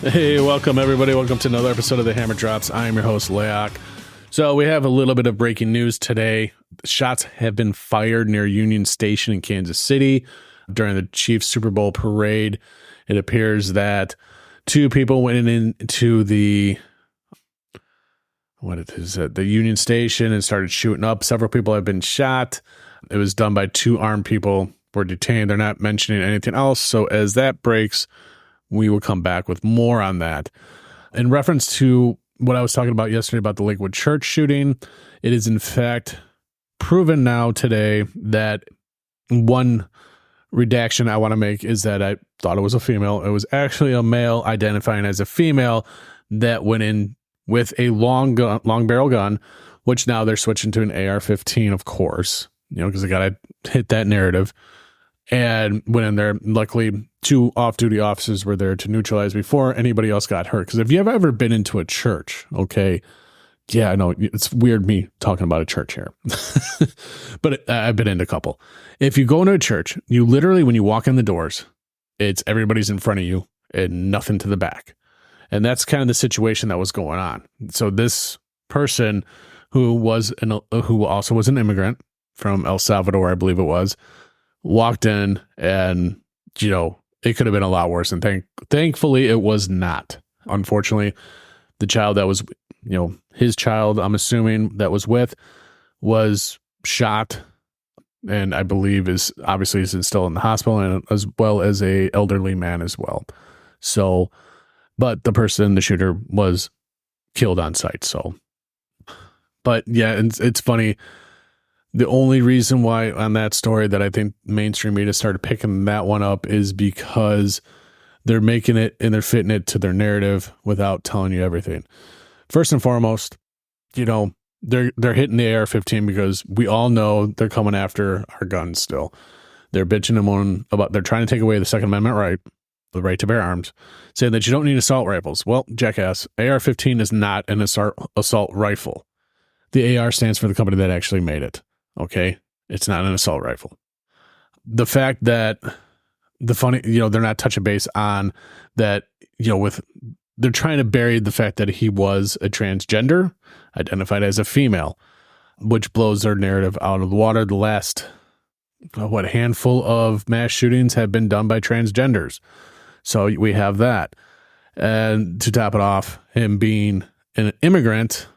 Hey, welcome everybody. Welcome to another episode of the Hammer Drops. I am your host, Layak. So we have a little bit of breaking news today. Shots have been fired near Union Station in Kansas City during the Chiefs Super Bowl parade. It appears that two people went into the Union Station and started shooting up. Several people have been shot. It was done by two armed people, were detained. They're not mentioning anything else. So as that breaks, we will come back with more on that. In reference to what I was talking about yesterday about the Lakewood Church shooting, it is in fact proven now today that one redaction I want to make is that I thought it was a female. It was actually a male identifying as a female that went in with a long barrel gun, which now they're switching to an AR-15, of course, because they got to hit that narrative. And went in there. Luckily, two off-duty officers were there to neutralize before anybody else got hurt. Because if you have ever been into a church, okay, yeah, I know it's weird me talking about a church here, but I've been into a couple. If you go into a church, you literally, when you walk in the doors, it's everybody's in front of you and nothing to the back. And that's kind of the situation that was going on. So this person who also was an immigrant from El Salvador, I believe it was, walked in and, it could have been a lot worse. And thankfully it was not. Unfortunately, the child that was, his child, I'm assuming that was was shot. And I believe is still in the hospital, and as well as a elderly man as well. So, but the shooter was killed on site. So, but yeah, it's funny. The only reason why on that story that I think mainstream media started picking that one up is because they're making it and they're fitting it to their narrative without telling you everything. First and foremost, they're hitting the AR-15 because we all know they're coming after our guns still. They're bitching them they're trying to take away the Second Amendment right, the right to bear arms, saying that you don't need assault rifles. Well, jackass, AR-15 is not an assault rifle. The AR stands for the company that actually made it. Okay, it's not an assault rifle. The fact that they're not touching base on that, they're trying to bury the fact that he was a transgender, identified as a female, which blows their narrative out of the water. The last, handful of mass shootings have been done by transgenders. So we have that. And to top it off, him being an immigrant,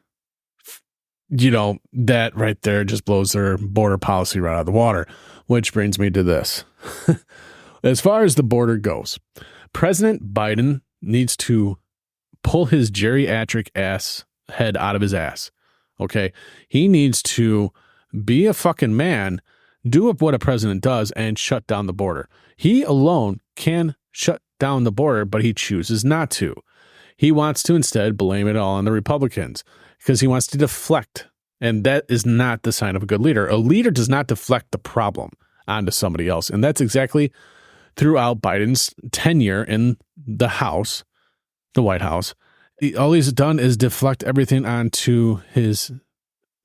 that right there just blows their border policy right out of the water, which brings me to this. As far as the border goes, President Biden needs to pull his geriatric head out of his ass. Okay. He needs to be a fucking man, do what a president does, and shut down the border. He alone can shut down the border, but he chooses not to. He wants to instead blame it all on the Republicans because he wants to deflect. And that is not the sign of a good leader. A leader does not deflect the problem onto somebody else. And that's exactly throughout Biden's tenure in the White House. All he's done is deflect everything onto his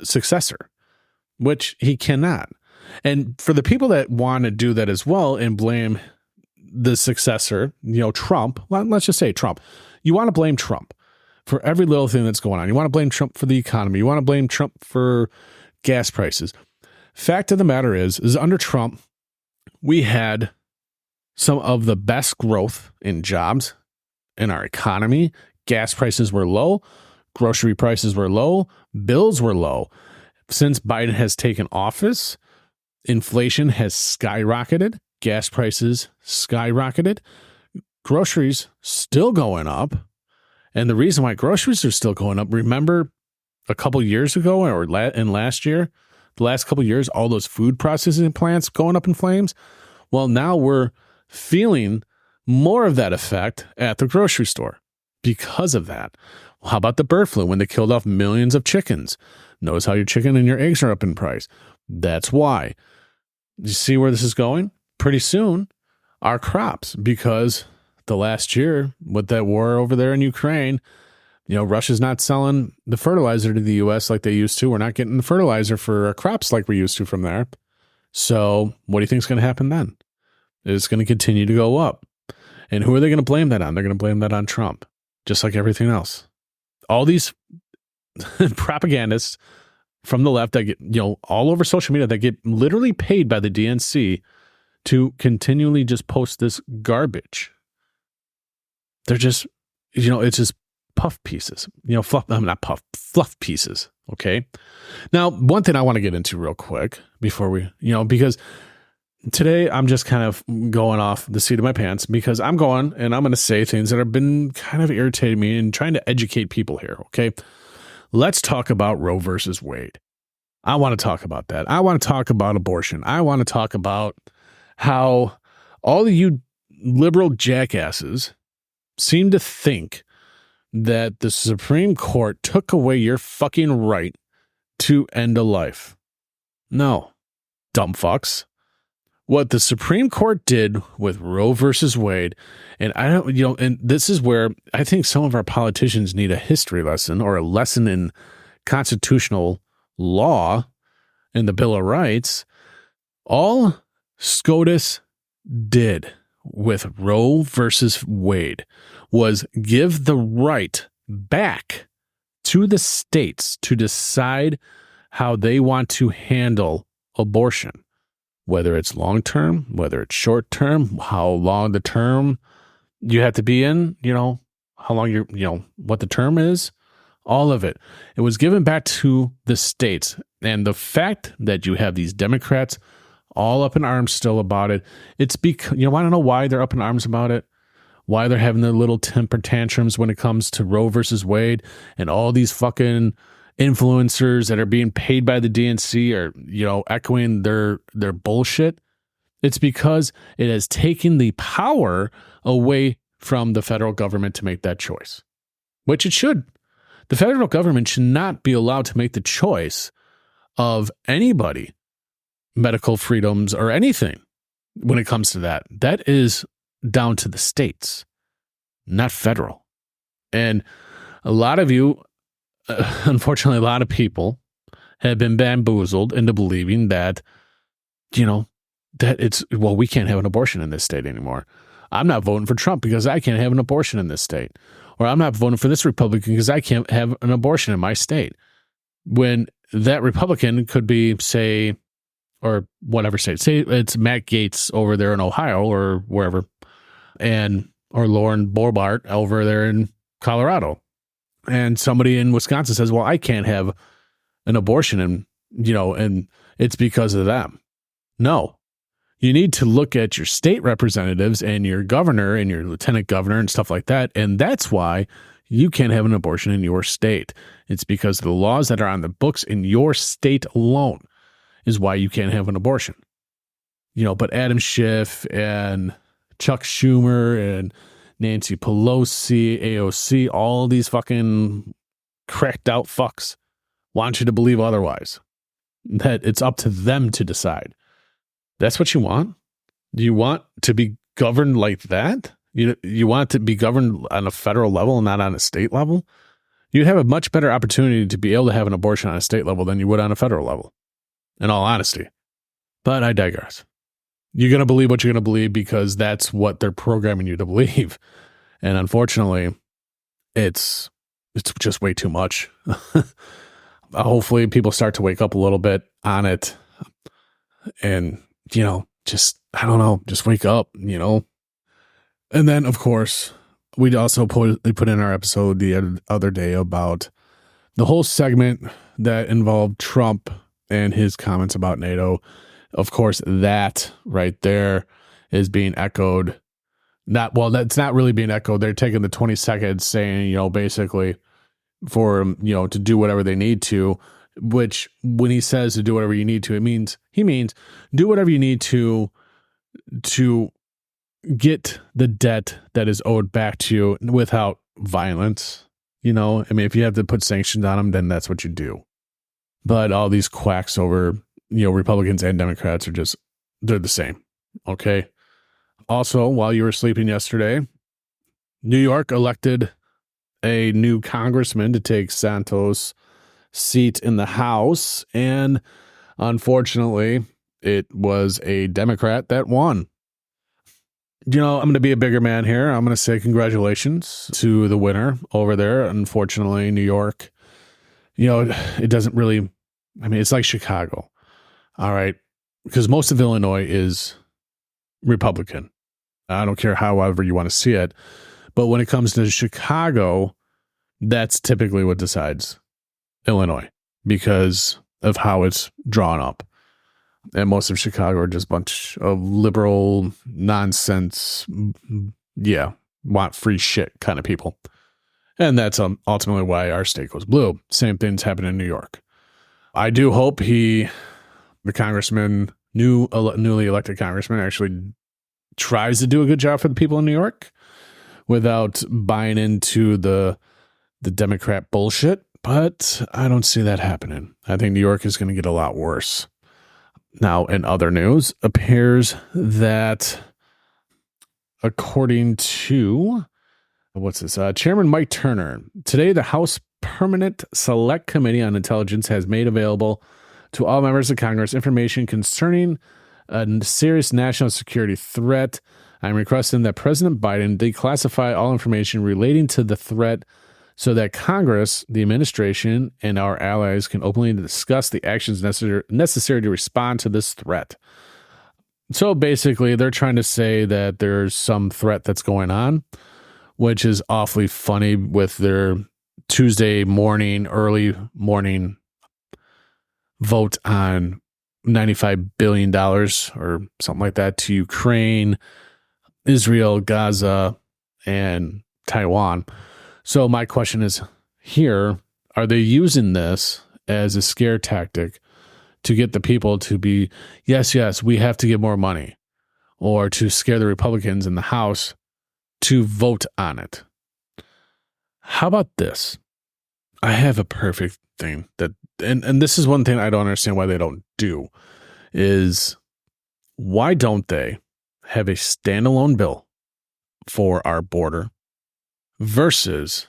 successor, which he cannot. And for the people that want to do that as well and blame the successor, Trump, let's just say Trump. You want to blame Trump for every little thing that's going on. You want to blame Trump for the economy. You want to blame Trump for gas prices. Fact of the matter is under Trump, we had some of the best growth in jobs in our economy. Gas prices were low. Grocery prices were low. Bills were low. Since Biden has taken office, inflation has skyrocketed. Gas prices skyrocketed. Groceries still going up. And the reason why groceries are still going up, remember a couple years ago or in last year, the last couple years, all those food processing plants going up in flames? Well, now we're feeling more of that effect at the grocery store because of that. Well, how about the bird flu when they killed off millions of chickens? Notice how your chicken and your eggs are up in price. That's why. You see where this is going? Pretty soon, our crops, because the last year with that war over there in Ukraine, Russia's not selling the fertilizer to the U.S. like they used to. We're not getting the fertilizer for our crops like we used to from there. So what do you think is going to happen then? It's going to continue to go up. And who are they going to blame that on? They're going to blame that on Trump. just like everything else. All these propagandists from the left that get, all over social media that get literally paid by the DNC to continually just post this garbage. They're just, it's just puff pieces, fluff pieces. Okay. Now, one thing I want to get into real quick before we, because today I'm just kind of going off the seat of my pants because I'm going and I'm going to say things that have been kind of irritating me and trying to educate people here. Okay. Let's talk about Roe versus Wade. I want to talk about that. I want to talk about abortion. I want to talk about how all of you liberal jackasses seem to think that the Supreme Court took away your fucking right to end a life. No, dumb fucks. What the Supreme Court did with Roe versus Wade, and and this is where I think some of our politicians need a history lesson or a lesson in constitutional law and the Bill of Rights. All SCOTUS did with Roe versus Wade was give the right back to the states to decide how they want to handle abortion. Whether it's long-term, whether it's short-term, how long the term you have to be in, how long what the term is, all of it. It was given back to the states. And the fact that you have these Democrats all up in arms still about it, it's because, want to know why they're up in arms about it? Why they're having their little temper tantrums when it comes to Roe versus Wade and all these fucking influencers that are being paid by the DNC are, echoing their bullshit. It's because it has taken the power away from the federal government to make that choice, which it should. The federal government should not be allowed to make the choice of anybody, medical freedoms or anything when it comes to that. That is down to the states, not federal. And a lot of you, unfortunately, a lot of people have been bamboozled into believing that, we can't have an abortion in this state anymore. I'm not voting for Trump because I can't have an abortion in this state. Or I'm not voting for this Republican because I can't have an abortion in my state. When that Republican could be, say, or whatever state, say it's Matt Gaetz over there in Ohio or wherever, or Lauren Boebert over there in Colorado. And somebody in Wisconsin says, well, I can't have an abortion and it's because of them. No, you need to look at your state representatives and your governor and your lieutenant governor and stuff like that. And that's why you can't have an abortion in your state. It's because the laws that are on the books in your state alone is why you can't have an abortion. But Adam Schiff and Chuck Schumer and Nancy Pelosi, AOC, all these fucking cracked out fucks want you to believe otherwise. That it's up to them to decide. That's what you want? Do you want to be governed like that? You want to be governed on a federal level and not on a state level? You'd have a much better opportunity to be able to have an abortion on a state level than you would on a federal level, in all honesty. But I digress. You're going to believe what you're going to believe because that's what they're programming you to believe. And unfortunately, it's just way too much. Hopefully people start to wake up a little bit on it and, just wake up, And then, of course, we also put in our episode the other day about the whole segment that involved Trump and his comments about NATO. Of course, that right there is being echoed. That's not really being echoed. They're taking the 20 seconds saying, basically for, to do whatever they need to, which when he says to do whatever you need to, he means do whatever you need to get the debt that is owed back to you without violence. If you have to put sanctions on them, then that's what you do. But all these quacks over, Republicans and Democrats they're the same. Okay. Also, while you were sleeping yesterday, New York elected a new congressman to take Santos' seat in the House. And unfortunately, it was a Democrat that won. I'm going to be a bigger man here. I'm going to say congratulations to the winner over there. Unfortunately, New York, it doesn't really, it's like Chicago. All right. Because most of Illinois is Republican. I don't care however you want to see it. But when it comes to Chicago, that's typically what decides Illinois because of how it's drawn up. And most of Chicago are just a bunch of liberal nonsense, want free shit kind of people. And that's ultimately why our state goes blue. Same things happen in New York. I do hope the congressman, newly elected congressman, actually tries to do a good job for the people in New York without buying into the Democrat bullshit. But I don't see that happening. I think New York is going to get a lot worse. Now, in other news, appears that according to, Chairman Mike Turner, today the House Permanent Select Committee on Intelligence has made available to all members of Congress information concerning a serious national security threat. I'm requesting that President Biden declassify all information relating to the threat so that Congress, the administration, and our allies can openly discuss the actions necessary to respond to this threat. So basically, they're trying to say that there's some threat that's going on, which is awfully funny with their Tuesday morning, early morning vote on $95 billion or something like that to Ukraine, Israel, Gaza, and Taiwan. So my question is here, are they using this as a scare tactic to get the people to be, yes, we have to get more money, or to scare the Republicans in the House to vote on it? How about this? I have a perfect thing that, and this is one thing I don't understand why they don't do, is why don't they have a standalone bill for our border versus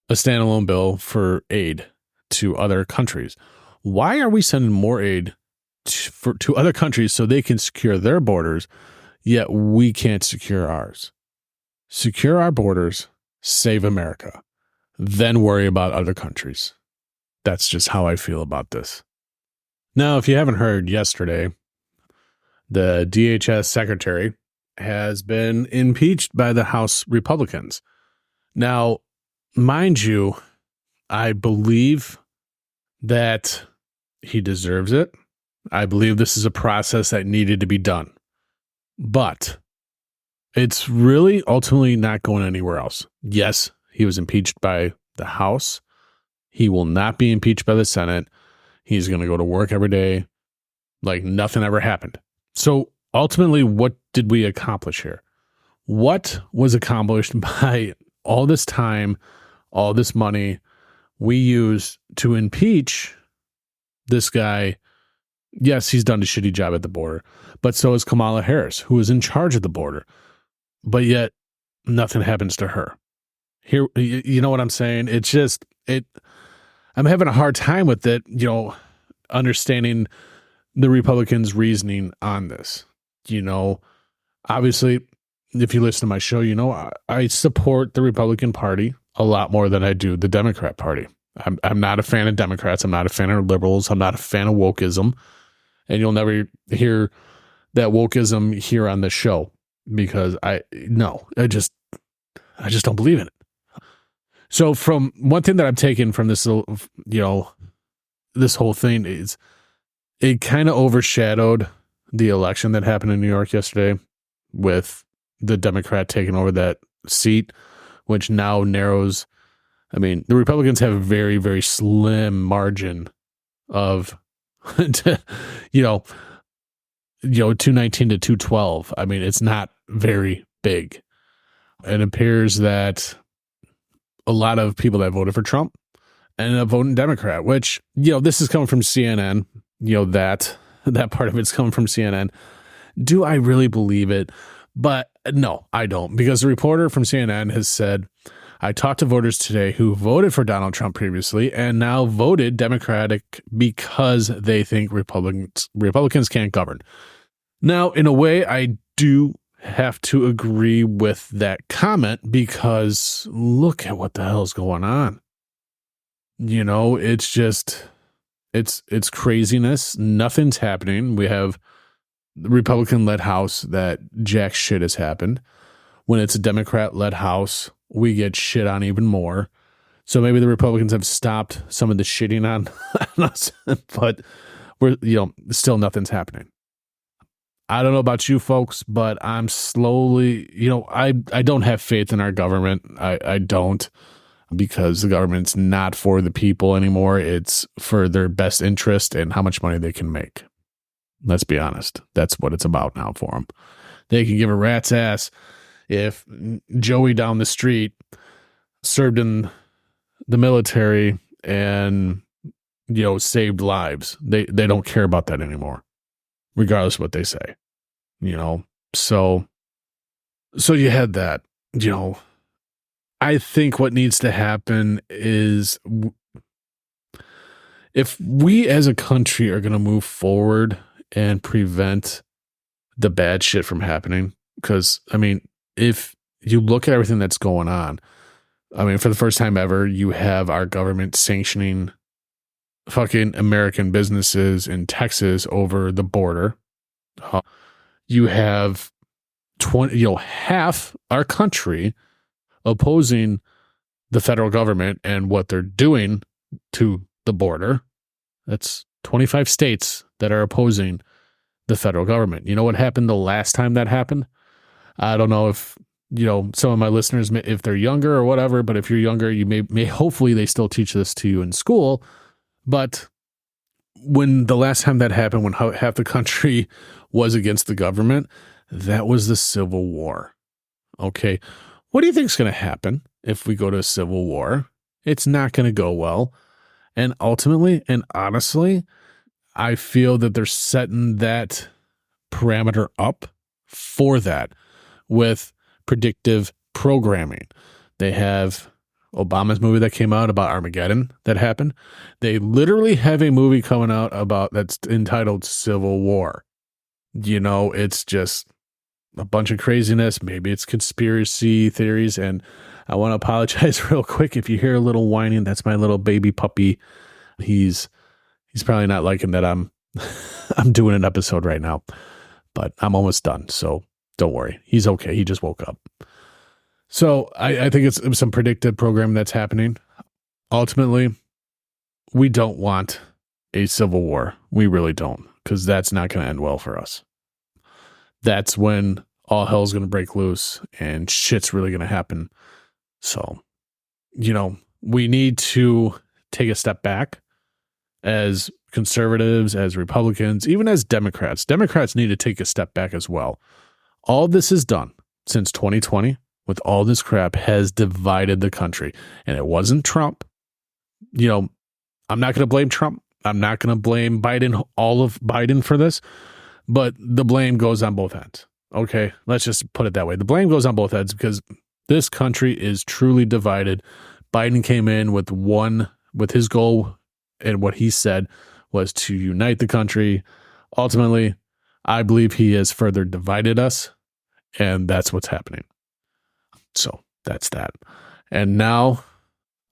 a standalone bill for aid to other countries? Why are we sending more aid to other countries so they can secure their borders, yet we can't secure ours? Secure our borders, save America, then worry about other countries. That's just how I feel about this. Now, if you haven't heard, yesterday, the DHS secretary has been impeached by the House Republicans. Now, mind you, I believe that he deserves it. I believe this is a process that needed to be done. But it's really ultimately not going anywhere else. Yes, he was impeached by the House. He will not be impeached by the Senate. He's going to go to work every day like nothing ever happened. So ultimately, what did we accomplish here? What was accomplished by all this time, all this money we used to impeach this guy? Yes, he's done a shitty job at the border, but so is Kamala Harris, who is in charge of the border. But yet, nothing happens to her. Here, you know what I'm saying? It's just, I'm having a hard time with it, understanding the Republicans' reasoning on this. Obviously, if you listen to my show, I support the Republican Party a lot more than I do the Democrat Party. I'm not a fan of Democrats. I'm not a fan of liberals. I'm not a fan of wokeism. And you'll never hear that wokeism here on this show because I just don't believe in it. So from one thing that I've taken from this, this whole thing is it kind of overshadowed the election that happened in New York yesterday with the Democrat taking over that seat, which now narrows. The Republicans have a very, very slim margin of, 219 to 212. It's not very big. It appears that a lot of people that voted for Trump ended up voting Democrat, which, this is coming from CNN, that part of it's coming from CNN. Do I really believe it? But no, I don't, because the reporter from CNN has said, I talked to voters today who voted for Donald Trump previously and now voted Democratic because they think Republicans can't govern. Now, in a way, I do have to agree with that comment because look at what the hell's going on. It's just, it's craziness. Nothing's happening. We have the Republican-led House that jack shit has happened. When it's a Democrat-led House, we get shit on even more. So maybe the Republicans have stopped some of the shitting on us, but we're, still nothing's happening. I don't know about you folks, but I'm slowly, I don't have faith in our government. I don't, because the government's not for the people anymore. It's for their best interest and how much money they can make. Let's be honest. That's what it's about now for them. They can give a rat's ass if Joey down the street served in the military and, saved lives. They don't care about that anymore, regardless of what they say, So you had that, I think what needs to happen is if we as a country are going to move forward and prevent the bad shit from happening, because, if you look at everything that's going on, for the first time ever, you have our government sanctioning fucking American businesses in Texas over the border. You have half our country opposing the federal government and what they're doing to the border. That's 25 states that are opposing the federal government. You know what happened the last time that happened? I don't know if, some of my listeners, if they're younger or whatever, but if you're younger, you may hopefully they still teach this to you in school. But when the last time that happened, when half the country was against the government, that was the Civil War. Okay. What do you think is going to happen if we go to a civil war? It's not going to go well. And ultimately, and honestly, I feel that they're setting that parameter up for that with predictive programming. They have Obama's movie that came out about Armageddon that happened. They literally have a movie coming out about that's entitled Civil War. It's just a bunch of craziness. Maybe it's conspiracy theories. And I want to apologize real quick. If you hear a little whining, that's my little baby puppy. He's probably not liking that I'm doing an episode right now, but I'm almost done. So don't worry. He's okay. He just woke up. So I think it's some predictive program that's happening. Ultimately, we don't want a civil war. We really don't, because that's not going to end well for us. That's when all hell's going to break loose and shit's really going to happen. So, we need to take a step back as conservatives, as Republicans, even as Democrats. Democrats need to take a step back as well. All this is done since 2020 with all this crap has divided the country. And it wasn't Trump. I'm not going to blame Trump. I'm not going to blame Biden, all of Biden for this. But the blame goes on both ends. Okay, let's just put it that way. The blame goes on both ends because this country is truly divided. Biden came in with his goal, and what he said was to unite the country. Ultimately, I believe he has further divided us, and that's what's happening. So that's that. And now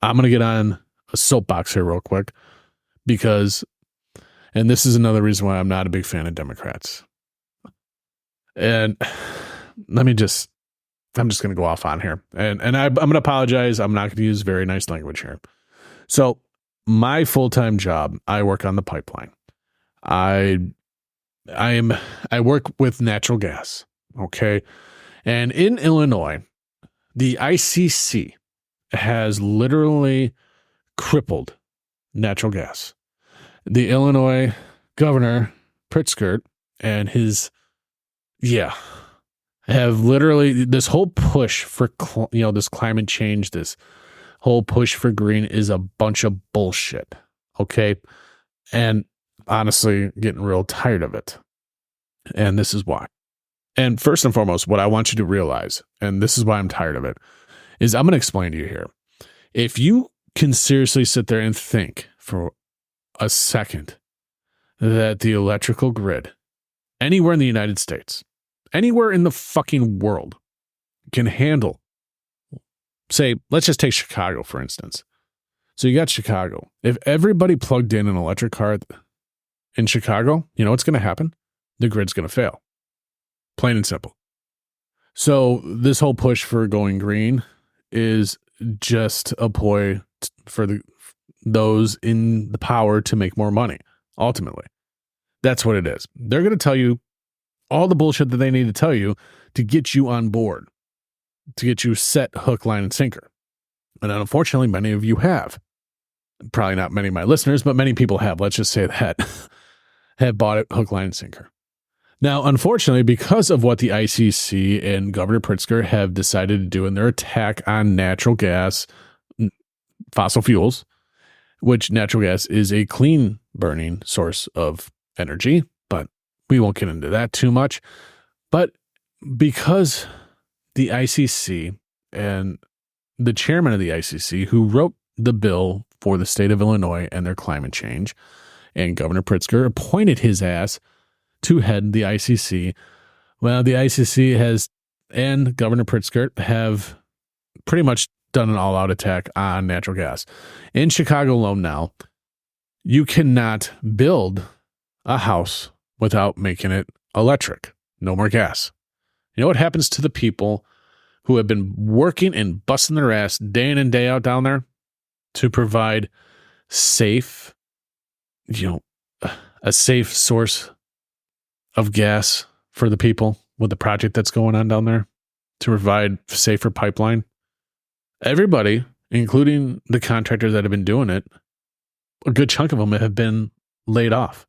I'm going to get on a soapbox here real quick and this is another reason why I'm not a big fan of Democrats. And I'm just going to go off on here. And I'm going to apologize. I'm not going to use very nice language here. So my full-time job, I work on the pipeline. I work with natural gas. Okay. And in Illinois, the ICC has literally crippled natural gas. The Illinois governor, Pritzker, and have literally this whole push for, this climate change, this whole push for green is a bunch of bullshit. Okay. And honestly, getting real tired of it. And this is why. And first and foremost, what I want you to realize, and this is why I'm tired of it, is I'm going to explain to you here. If you can seriously sit there and think for a second that the electrical grid anywhere in the United States anywhere in the fucking world can handle, say, let's just take Chicago, for instance. So you got Chicago. If everybody plugged in an electric car in Chicago, you know what's going to happen? The grid's going to fail. Plain and simple. So this whole push for going green is just a ploy for those in the power to make more money, ultimately. That's what it is. They're going to tell you all the bullshit that they need to tell you to get you on board, to get you set hook, line, and sinker. And unfortunately, many of you have. Probably not many of my listeners, but many people have, let's just say that, have bought it hook, line, and sinker. Now, unfortunately, because of what the ICC and Governor Pritzker have decided to do in their attack on natural gas, fossil fuels, which natural gas is a clean burning source of energy, but we won't get into that too much. But because the ICC and the chairman of the ICC, who wrote the bill for the state of Illinois and their climate change, and Governor Pritzker appointed his ass to head the ICC. Well, the ICC and Governor Pritzker have pretty much done an all-out attack on natural gas. In Chicago alone now, you cannot build a house without making it electric. No more gas. You know what happens to the people who have been working and busting their ass day in and day out down there to provide safe, a safe source of gas for the people with the project that's going on down there, to provide safer pipeline? Everybody, including the contractors that have been doing it, a good chunk of them have been laid off.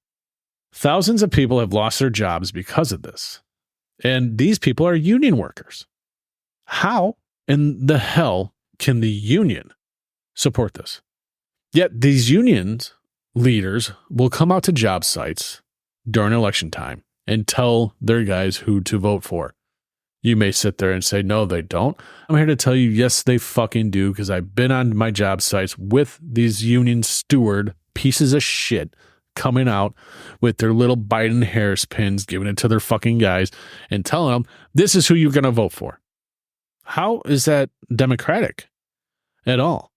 Thousands of people have lost their jobs because of this. And these people are union workers. How in the hell can the union support this? Yet these unions leaders will come out to job sites during election time and tell their guys who to vote for. You may sit there and say, no, they don't. I'm here to tell you, yes, they fucking do, because I've been on my job sites with these union steward pieces of shit coming out with their little Biden Harris pins, giving it to their fucking guys and telling them, this is who you're going to vote for. How is that democratic at all?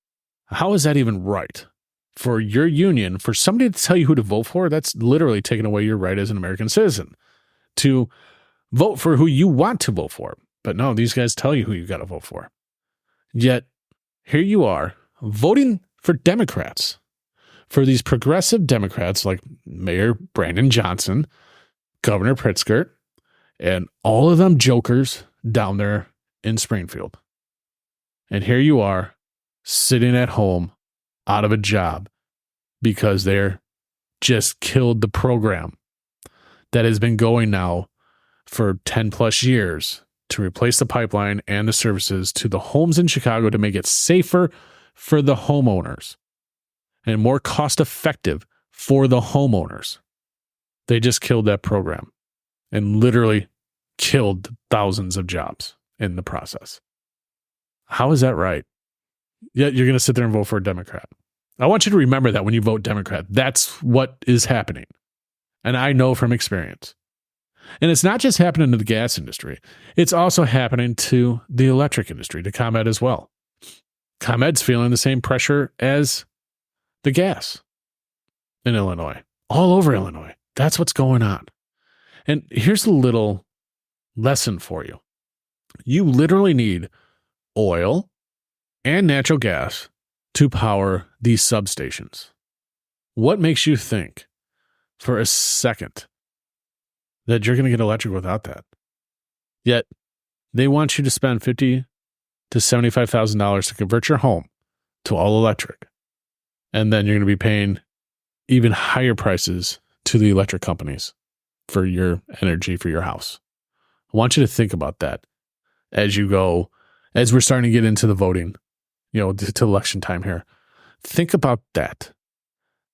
How is that even right? For your union, for somebody to tell you who to vote for, that's literally taking away your right as an American citizen to vote for who you want to vote for. But no, these guys tell you who you got to vote for. Yet, here you are voting for Democrats, for these progressive Democrats like Mayor Brandon Johnson, Governor Pritzker, and all of them jokers down there in Springfield. And here you are sitting at home out of a job because they're just killed the program that has been going now for 10 plus years to replace the pipeline and the services to the homes in Chicago to make it safer for the homeowners and more cost effective for the homeowners. They just killed that program and literally killed thousands of jobs in the process. How is that right? Yet you're going to sit there and vote for a Democrat. I want you to remember that when you vote Democrat, that's what is happening. And I know from experience. And it's not just happening to the gas industry. It's also happening to the electric industry, to ComEd as well. ComEd's feeling the same pressure as the gas in Illinois, all over Illinois. That's what's going on. And here's a little lesson for you. You literally need oil and natural gas to power these substations. What makes you think for a second that you're going to get electric without that? Yet they want you to spend $50,000 to $75,000 to convert your home to all electric. And then you're going to be paying even higher prices to the electric companies for your energy for your house. I want you to think about that as we're starting to get into the voting, to election time here. Think about that.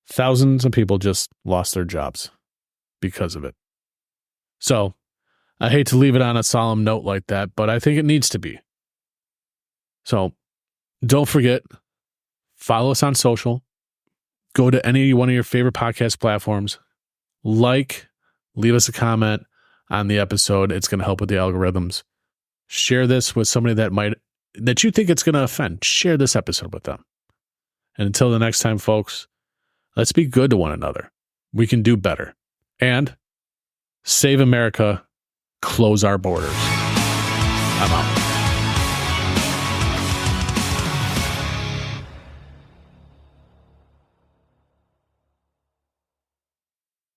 Thousands of people just lost their jobs because of it. So I hate to leave it on a solemn note like that, but I think it needs to be. So don't forget, follow us on social. Go to any one of your favorite podcast platforms. Leave us a comment on the episode. It's going to help with the algorithms. Share this with somebody that you think it's going to offend. Share this episode with them. And until the next time, folks, let's be good to one another. We can do better. And save America, close our borders. I'm out.